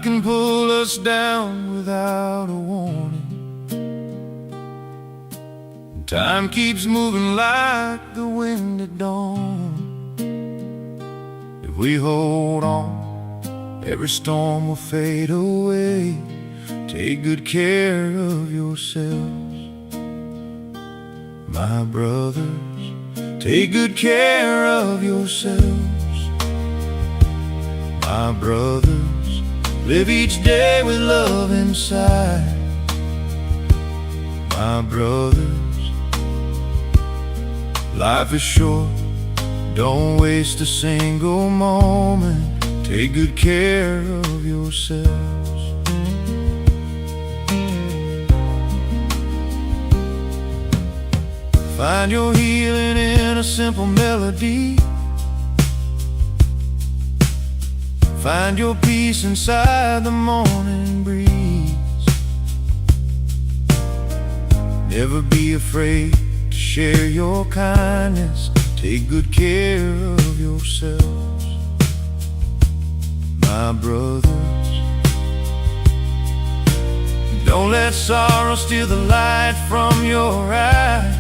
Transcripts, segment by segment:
can pull us down without a warning. Time keeps moving like the wind at dawn. If we hold on, every storm will fade away. Take good care of yourselves, my brothers. Take good care of yourselves, my brothers. Live each day with love inside, my brothers. Life is short, don't waste a single moment. Take good care of yourselves. Find your healing in a simple melody. Find your peace inside the morning breeze. Never be afraid to share your kindness. Take good care of yourselves, my brothers. Don't let sorrow steal the light from your eyes.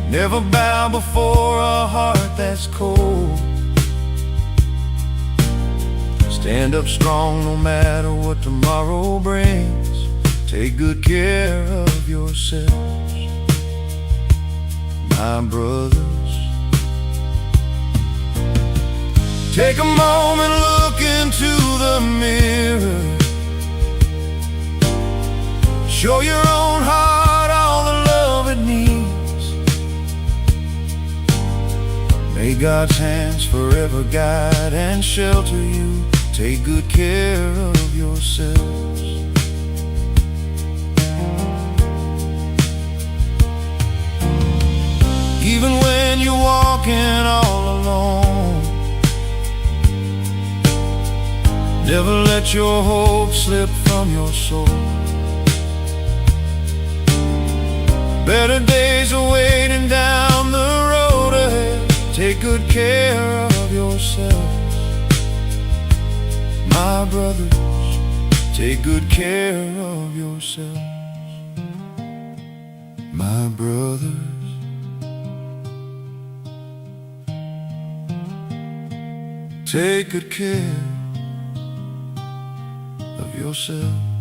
Never bow before a heart that's cold. Stand up strong no matter what tomorrow brings. Take good care of yourselves, my brothers. Take a moment, look into the mirror. Show your own heart all the love it needs. May God's hands forever guide and shelter you. Take good care of yourselves. Even when you're walking all alone, never let your hope slip from your soul. Better days are waiting down the road ahead. Take good care of yourselves, my brothers. Take good care of yourselves, my brothers. Take good care of yourself.